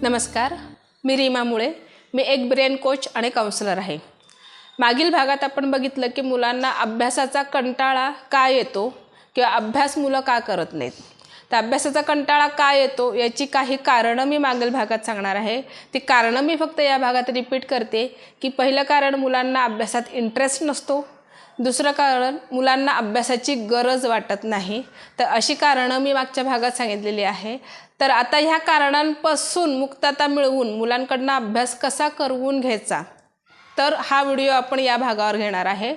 नमस्कार, मी रीमा मुळे. मी एक ब्रेन कोच आणि काउन्सिलर आहे. मागील भागात आपण बघितलं की मुलांना अभ्यासाचा कंटाळा का येतो किंवा अभ्यास मुलं का करत नाहीत. तर अभ्यासाचा कंटाळा का येतो याची काही कारणं मी मागील भागात सांगणार आहे. ती कारणं मी फक्त या भागात रिपीट करते की पहिलं कारण मुलांना अभ्यासात इंटरेस्ट नसतो. दुसरं कारण मुलांना अभ्यासाची गरज वाटत नाही. तर अशी कारणं मी मागच्या भागात सांगितलेली आहे. तर आता ह्या कारणांपासून मुक्तता मिळवून मुलांकडनं अभ्यास कसा करवून घ्यायचा, तर हा व्हिडिओ आपण या भागावर घेणार आहे.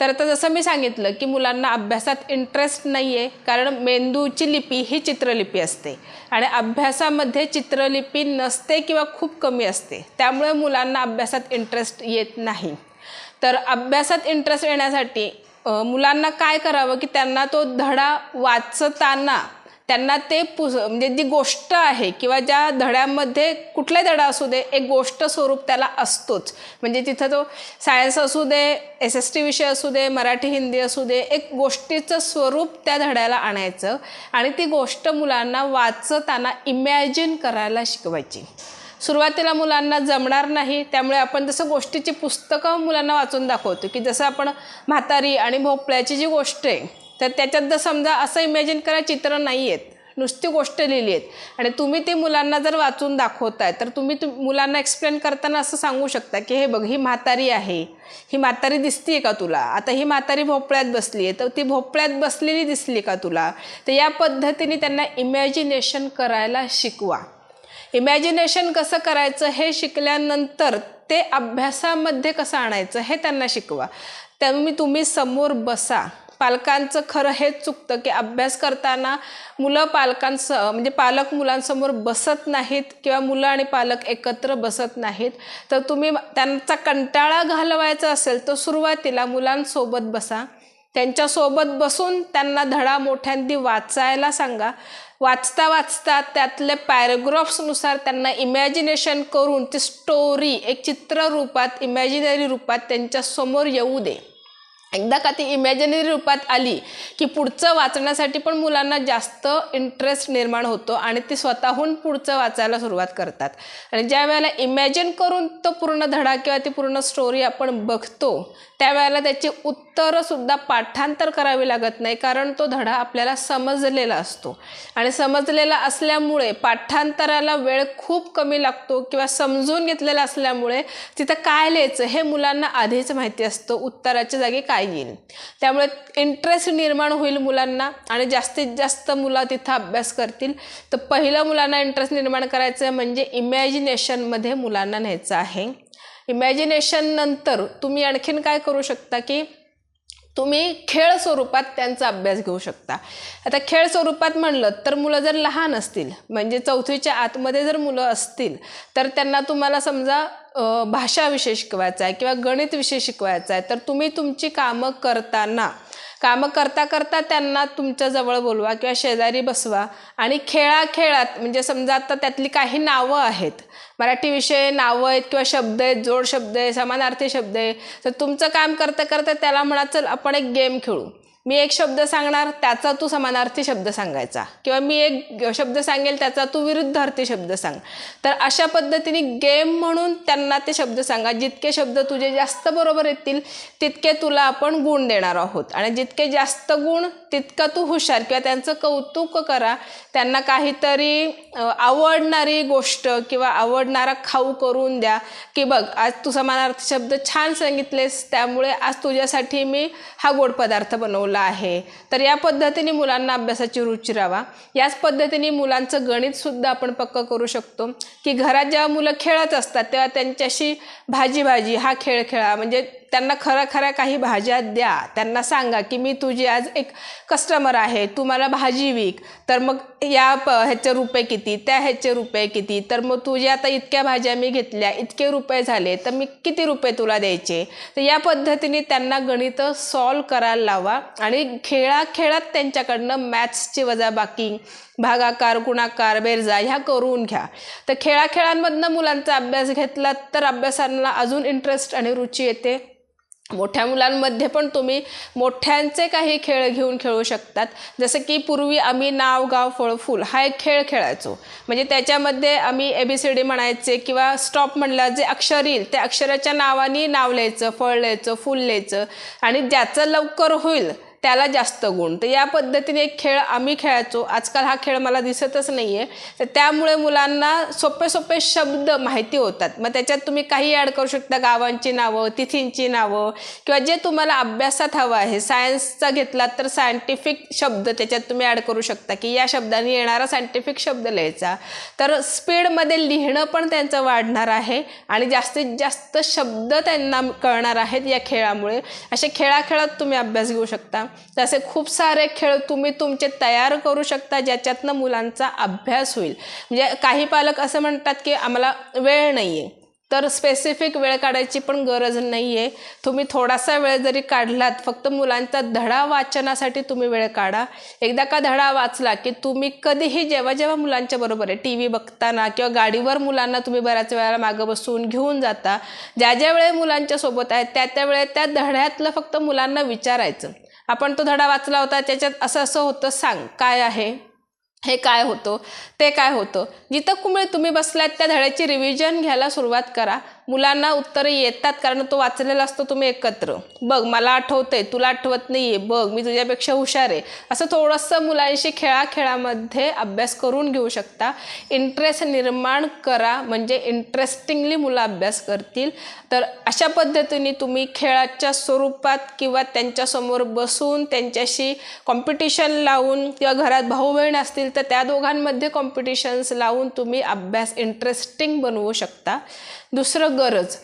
तर आता जसं मी सांगितलं की मुलांना अभ्यासात इंटरेस्ट नाही आहे, कारण मेंदूची लिपी ही चित्रलिपी असते आणि अभ्यासामध्ये चित्रलिपी नसते किंवा खूप कमी असते. त्यामुळे मुलांना अभ्यासात इंटरेस्ट येत नाही. तर अभ्यासात इंटरेस्ट येण्यासाठी मुलांना काय करावं की त्यांना तो धडा वाचताना त्यांना ते म्हणजे जी गोष्ट आहे किंवा ज्या धड्यामध्ये कुठलाही धडा असू दे, एक गोष्ट स्वरूप त्याला असतोच. म्हणजे तिथं तो सायन्स असू दे, SST विषय असू दे, मराठी हिंदी असू दे, एक गोष्टीचं स्वरूप त्या धड्याला आणायचं आणि ती गोष्ट मुलांना वाचताना इमॅजिन करायला शिकवायची. सुरुवातीला मुलांना जमणार नाही, त्यामुळे आपण जसं गोष्टीची पुस्तकं मुलांना वाचून दाखवतो की जसं आपण म्हातारी आणि भोपळ्याची जी गोष्ट आहे, तर त्याच्यात जर समजा असं इमॅजिन करा चित्र नाही आहेत, नुसती गोष्ट लिहिली आहेत आणि तुम्ही ते मुलांना जर वाचून दाखवताय तर तुम्ही मुलांना एक्सप्लेन करताना असं सांगू शकता की हे बघ, ही म्हातारी आहे, ही म्हातारी दिसतीये का तुला? आता ही म्हातारी भोपळ्यात बसली आहे, तर ती भोपळ्यात बसलेली दिसली का तुला? तर या पद्धतीने त्यांना इमॅजिनेशन करायला शिकवा. इमॅजिनेशन कसं करायचं हे शिकल्यानंतर ते अभ्यासामध्ये कसं आणायचं हे त्यांना शिकवा. त्यामुळे तुम्ही समोर बसा. पालकांचं खरं हेच चुकतं की अभ्यास करताना मुलं म्हणजे पालक मुलांसमोर बसत नाहीत किंवा मुलं आणि पालक एकत्र बसत नाहीत. तर तुम्ही त्यांचा कंटाळा घालवायचा असेल तर सुरुवातीला मुलांसोबत बसा. त्यांच्यासोबत बसून त्यांना धडा मोठ्यांदी वाचायला सांगा. वाचता वाचता त्यातले पॅराग्राफ्सनुसार त्यांना इमॅजिनेशन करून ती स्टोरी एक चित्ररूपात, इमॅजिनरी रूपात त्यांच्यासमोर येऊ दे. एकदा का ती इमॅजिनरी रूपात आली की पुढचं वाचण्यासाठी पण मुलांना जास्त इंटरेस्ट निर्माण होतो आणि ती स्वतःहून पुढचं वाचायला सुरुवात करतात. आणि ज्या वेळेला इमॅजिन करून तो पूर्ण धडा किंवा ती पूर्ण स्टोरी आपण बघतो, त्यावेळेला त्याची उत्तरंसुद्धा पाठांतर करावी लागत नाही, कारण तो धडा आपल्याला समजलेला असतो. आणि समजलेला असल्यामुळे पाठांतराला वेळ खूप कमी लागतो किंवा समजून घेतलेला असल्यामुळे तिथं काय लिहायचं हे मुलांना आधीच माहिती असतं, उत्तराच्या जागी काय येईल. त्यामुळे इंटरेस्ट निर्माण होईल मुलांना आणि जास्तीत जास्त मुलं तिथं अभ्यास करतील. तर पहिलं मुलांना इंटरेस्ट निर्माण करायचं म्हणजे इमॅजिनेशनमध्ये मुलांना न्यायचं आहे. इमॅजिनेशन नंतर तुम्ही आणखीन काय करू शकता की तुम्ही खेळ स्वरूपात त्यांचा अभ्यास घेऊ शकता. आता खेळ स्वरूपात म्हणलं तर मुलं जर लहान असतील, म्हणजे 4थीच्या आतमध्ये जर मुलं असतील, तर त्यांना तुम्हाला समजा भाषा विषय शिकवायचा आहे किंवा गणित विषय शिकवायचा आहे, तर तुम्ही तुमची कामं करता करता त्यांना तुमच्या जवळ बोलवा किंवा शेजारी बसवा आणि खेळात म्हणजे समजा आता त्यातली काही नावं आहेत, मराठी विषय नावं आहेत किंवा शब्द आहेत, जोड शब्द आहे, समानार्थी शब्द आहे, तर तुमचं काम करता करता त्याला म्हणा चल आपण एक गेम खेळू. मी एक शब्द सांगणार, त्याचा तू समानार्थी शब्द सांगायचा, किंवा मी एक शब्द सांगेल त्याचा तू विरुद्धार्थी शब्द सांग. तर अशा पद्धतीने गेम म्हणून त्यांना ते शब्द सांगा. जितके शब्द तुझे जास्त बरोबर येतील तितके तुला आपण गुण देणार आहोत आणि जितके जास्त गुण तितकं तू हुशार, किंवा त्यांचं कौतुक करा. त्यांना काहीतरी आवडणारी गोष्ट किंवा आवडणारा खाऊ करून द्या की बघ आज तू समानार्थी शब्द छान सांगितलेस, त्यामुळे आज तुझ्यासाठी मी हा गोड पदार्थ बनवला आहे. तर या पद्धतीने मुलांना अभ्यासाची रुची राहावा. याच पद्धतीने मुलांचं गणितसुद्धा आपण पक्क करू शकतो की घरात जेव्हा मुलं खेळत असतात तेव्हा त्यांच्याशी भाजी हा खेळ खेळा. म्हणजे त्यांना खऱ्या काही भाज्या द्या. त्यांना सांगा की मी तुझी आज एक कस्टमर आहे, तू मला भाजी विक. तर मग ह्याचे रुपये किती, त्या ह्याचे रुपये किती, तर मग तुझ्या आता इतक्या भाज्या मी घेतल्या, इतके रुपये झाले, तर मी किती रुपये तुला द्यायचे. तर या पद्धतीने त्यांना गणित सॉल्व करायला लावा आणि खेळात त्यांच्याकडनं मॅथ्सची वजाबाकी, भागाकार, गुणाकार, बेरजा ह्या करून घ्या. तर खेळांमधनं मुलांचा अभ्यास घेतला तर अभ्यासाला अजून इंटरेस्ट आणि रुची येते. मोठ्या मुलांमध्ये पण तुम्ही मोठ्यांचे काही खेळ घेऊन खेळू शकतात. जसं की पूर्वी आम्ही नाव गाव फळ फूल हा एक खेळ खेळायचो. म्हणजे त्याच्यामध्ये आम्ही ABCD म्हणायचे किंवा स्टॉप म्हणला जे अक्षर येईल त्या अक्षराच्या नावाने नाव लिहायचं, फळ लिहायचं, फूल लिहायचं आणि ज्याचं लवकर होईल त्याला जास्त गुण. तर या पद्धतीने एक खेळ आम्ही खेळायचो. आजकाल हा खेळ मला दिसतच नाही आहे. तर त्यामुळे मुलांना सोपे सोपे शब्द माहिती होतात. मग त्याच्यात तुम्ही काही ॲड करू शकता, गावांची नावं, तिथींची नावं किंवा जे तुम्हाला अभ्यासात हवं आहे. सायन्सचा घेतलात तर सायंटिफिक शब्द त्याच्यात तुम्ही ॲड करू शकता की या शब्दाने येणारा सायंटिफिक शब्द लिहायचा. तर स्पीडमध्ये लिहिणं पण त्यांचं वाढणार आहे आणि जास्तीत जास्त शब्द त्यांना कळणार आहेत या खेळामुळे. असे खेळाखेळात तुम्ही अभ्यास घेऊ शकता. तसे खूप सारे खेळ तुम्ही तुमचे तयार करू शकता ज्याच्यातनं मुलांचा अभ्यास होईल. म्हणजे काही पालक असं म्हणतात की आम्हाला वेळ नाही आहे. तर स्पेसिफिक वेळ काढायची पण गरज नाही आहे. तुम्ही थोडासा वेळ जरी काढलात, फक्त मुलांचा धडा वाचनासाठी तुम्ही वेळ काढा. एकदा का धडा वाचला की तुम्ही कधीही जेव्हा जेव्हा मुलांच्या बरोबर आहे, TV बघताना किंवा गाडीवर मुलांना तुम्ही बऱ्याच वेळेला मागं बसून घेऊन जाता, ज्या ज्या वेळे मुलांच्या सोबत आहेत त्या त्या वेळेत त्या धड्यातलं फक्त मुलांना विचारायचं, आपण तो धडा वाचला होता त्याच्यात असं असं होतं, सांग काय आहे, हे काय होतं, ते काय होतं. जिथं कुंबळे तुम्ही बसलात त्या धड्याची रिव्हिजन घ्यायला सुरुवात करा. मुलांना उत्तरं येतात कारण तो वाचलेला असतो. तुम्ही एकत्र बघ, मला आठवतंय, तुला आठवत नाही आहे, बघ मी तुझ्यापेक्षा हुशार आहे, असं थोडंसं मुलांशी खेळाखेळामध्ये अभ्यास करून घेऊ शकता. इंटरेस्ट निर्माण करा, म्हणजे इंटरेस्टिंगली मुलं अभ्यास करतील. तर अशा पद्धतीने तुम्ही खेळाच्या स्वरूपात किंवा त्यांच्यासमोर बसून त्यांच्याशी कॉम्पिटिशन लावून किंवा घरात भाऊ बहीण असतील तर त्या दोघांमध्ये कॉम्पिटिशन्स लावून तुम्ही अभ्यास इंटरेस्टिंग बनवू शकता. दुसरं गरज.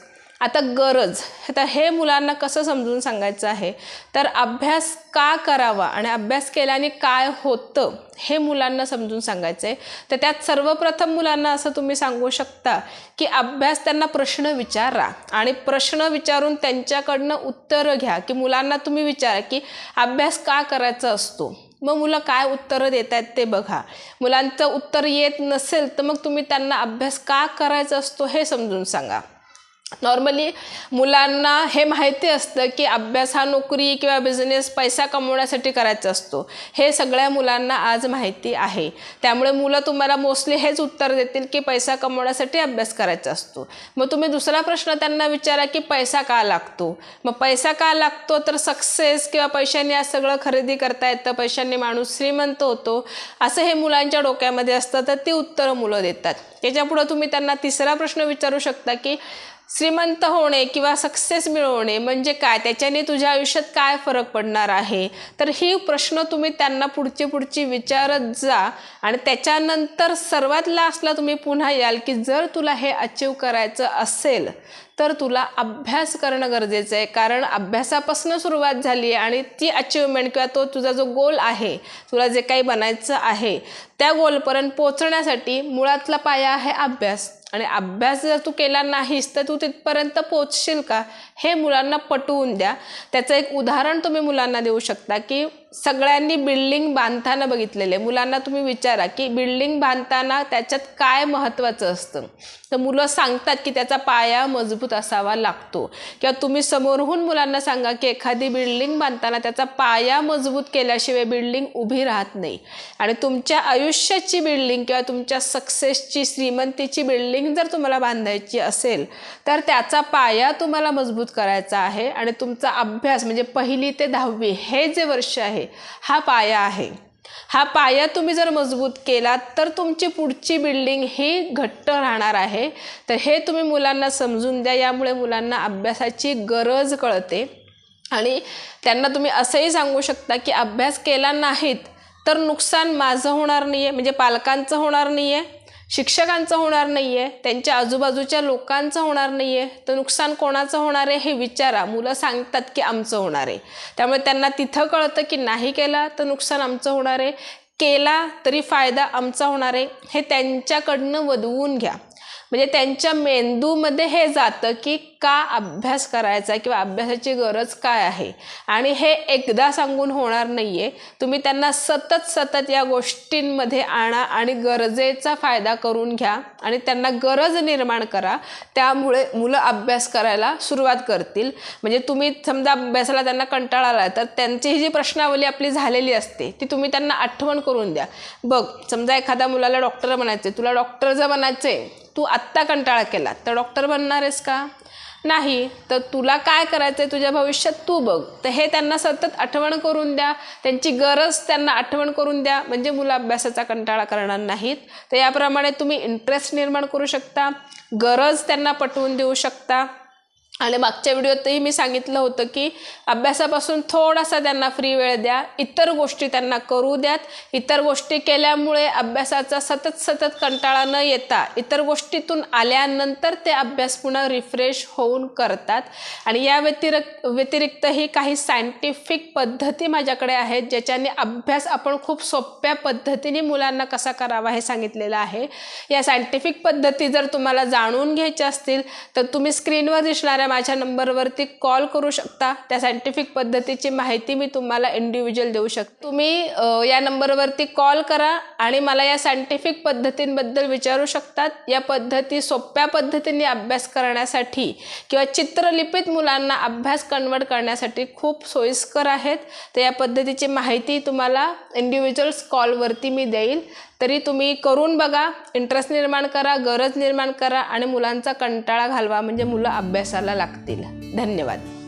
आता हे मुलांना कसं समजून सांगायचं आहे, तर अभ्यास का करावा आणि अभ्यास केल्याने काय होतं हे मुलांना समजून सांगायचं आहे. तर त्यात सर्वप्रथम मुलांना असं तुम्ही सांगू शकता की अभ्यास त्यांना प्रश्न विचारा आणि प्रश्न विचारून त्यांच्याकडनं उत्तरं घ्या. की मुलांना तुम्ही विचारा की अभ्यास का करायचा असतो, मग मुलं काय उत्तरं देत आहेत ते बघा. मुलांचं उत्तर येत नसेल तर मग तुम्ही त्यांना अभ्यास का करायचा असतो हे समजून सांगा. नॉर्मली मुलांना हे माहिती असतं की अभ्यास हा नोकरी किंवा बिझनेस पैसा कमवण्यासाठी करायचा असतो. हे सगळ्या मुलांना आज माहिती आहे. त्यामुळे मुलं तुम्हाला मोस्टली हेच उत्तर देतील की पैसा कमवण्यासाठी अभ्यास करायचा असतो. मग तुम्ही दुसरा प्रश्न त्यांना विचारा की पैसा का लागतो. मग पैसा का लागतो तर सक्सेस किंवा पैशाने आज सगळं खरेदी करता येतं, पैशाने माणूस श्रीमंत होतो, असं हे मुलांच्या डोक्यामध्ये असतं. तर ती उत्तरं मुलं देतात. त्याच्यापुढं तुम्ही त्यांना तिसरा प्रश्न विचारू शकता की श्रीमंत होणे किंवा सक्सेस मिळवणे म्हणजे काय, त्याच्याने तुझ्या आयुष्यात काय फरक पडणार आहे. तर ही प्रश्न तुम्ही त्यांना पुढची विचारत जा आणि त्याच्यानंतर सर्वात लास्टला तुम्ही पुन्हा याल की जर तुला हे अचीव करायचं असेल तर तुला अभ्यास करणं गरजेचं आहे. कारण अभ्यासापासून सुरुवात झाली आहे आणि ती अचिव्हमेंट किंवा तो तुझा जो गोल आहे, तुला जे काही बनायचं आहे त्या गोलपर्यंत पोचण्यासाठी मुळातला पाया आहे अभ्यास. आणि अभ्यास जर तू केला नाहीस तर तू तिथपर्यंत पोचशील का हे मुलांना पटवून द्या. त्याचं एक उदाहरण तुम्ही मुलांना देऊ शकता की सगळ्यांनी बिल्डिंग बांधताना बघितलेले. मुलांना तुम्ही विचारा की बिल्डिंग बांधताना त्याच्यात काय महत्त्वाचं असतं, तर मुलं सांगतात की त्याचा पाया मजबूत असावा लागतो. किंवा तुम्ही समोरहून मुलांना सांगा की एखादी बिल्डिंग बांधताना त्याचा पाया मजबूत केल्याशिवाय बिल्डिंग उभी राहत नाही. आणि तुमच्या आयुष्याची बिल्डिंग किंवा तुमच्या सक्सेसची, श्रीमंतीची बिल्डिंग जर तुम्हाला बांधायची असेल तर त्याचा पाया तुम्हाला मजबूत करायचा आहे. आणि तुमचा अभ्यास म्हणजे 1ली ते 10वी हे जे वर्ष आहे हा पाया आहे. हा पाया तुम्ही जर मजबूत केलात तर तुमची पुढची बिल्डिंग ही घट्ट राहणार आहे. तर हे तुम्ही मुलांना समजून द्या. यामुळे मुलांना अभ्यासाची गरज कळते. आणि त्यांना तुम्ही असंही सांगू शकता की अभ्यास केला नाहीत तर नुकसान माझं होणार नाही आहे, म्हणजे पालकांचं होणार नाही आहे, शिक्षकांचं होणार नाही आहे, त्यांच्या आजूबाजूच्या लोकांचं होणार नाही आहे. तर नुकसान कोणाचं होणार आहे हे विचारा. मुलं सांगतात की आमचं होणार आहे. त्यामुळे त्यांना तिथं कळतं की नाही केला तर नुकसान आमचं होणार आहे, केला तरी फायदा आमचा होणार आहे. हे त्यांच्याकडनं वदवून घ्या. म्हणजे त्यांच्या मेंदूमध्ये हे जातं की का अभ्यास करायचा किंवा अभ्यासाची गरज काय आहे. आणि हे एकदा सांगून होणार नाही आहे. तुम्ही त्यांना सतत या गोष्टींमध्ये आणा आणि गरजेचा फायदा करून घ्या आणि त्यांना गरज निर्माण करा. त्यामुळे मुलं अभ्यास करायला सुरुवात करतील. म्हणजे तुम्ही समजा अभ्यासाला त्यांना कंटाळा आला तर त्यांची ही जी प्रश्नावली आपली झालेली असते ती तुम्ही त्यांना आठवण करून द्या. बघ, समजा एखाद्या मुलाला डॉक्टर बनायचे, तुला डॉक्टर जर बनायचे, तू आत्ता कंटाळा केला तर डॉक्टर बनणार आहेस का? नाही. तर तुला काय करायचं आहे तुझ्या भविष्यात तू बघ. तर हे त्यांना सतत आठवण करून द्या, त्यांची गरज त्यांना आठवण करून द्या, म्हणजे मुलं अभ्यासाचा कंटाळा करणार नाहीत. तर याप्रमाणे तुम्ही इंटरेस्ट निर्माण करू शकता, गरज त्यांना पटवून देऊ शकता. आणि मागच्या व्हिडिओतही मी सांगितलं होतं की अभ्यासापासून थोडासा त्यांना फ्री वेळ द्या, इतर गोष्टी त्यांना करू द्यात. इतर गोष्टी केल्यामुळे अभ्यासाचा सतत कंटाळा न येता इतर गोष्टीतून आल्यानंतर ते अभ्यास पुन्हा रिफ्रेश होऊन करतात. आणि या व्यतिरिक्तही काही सायंटिफिक पद्धती माझ्याकडे आहेत ज्याच्याने अभ्यास आपण खूप सोप्या पद्धतीने मुलांना कसा करावा हे सांगितलेलं आहे. या सायंटिफिक पद्धती जर तुम्हाला जाणून घ्यायच्या असतील तर तुम्ही स्क्रीनवर दिसणाऱ्या माझ्या नंबरवरती कॉल करू शकता. त्या सायंटिफिक पद्धतीची माहिती मी तुम्हाला इंडिव्हिज्युअल देऊ शकते. तुम्ही या नंबरवरती कॉल करा आणि मला या सायंटिफिक पद्धतींबद्दल विचारू शकतात. या पद्धती सोप्या पद्धतीने अभ्यास करण्यासाठी किंवा चित्रलिपीत मुलांना अभ्यास कन्वर्ट करण्यासाठी खूप सोयीस्कर आहेत. तर या पद्धतीची माहिती तुम्हाला इंडिव्हिज्युअल्स कॉलवरती मी देईल. तरी तुम्ही करून बघा, इंटरेस्ट निर्माण करा, गरज निर्माण करा आणि मुलांचा कंटाळा घालवा, म्हणजे मुलं अभ्यासाला लागतील. धन्यवाद.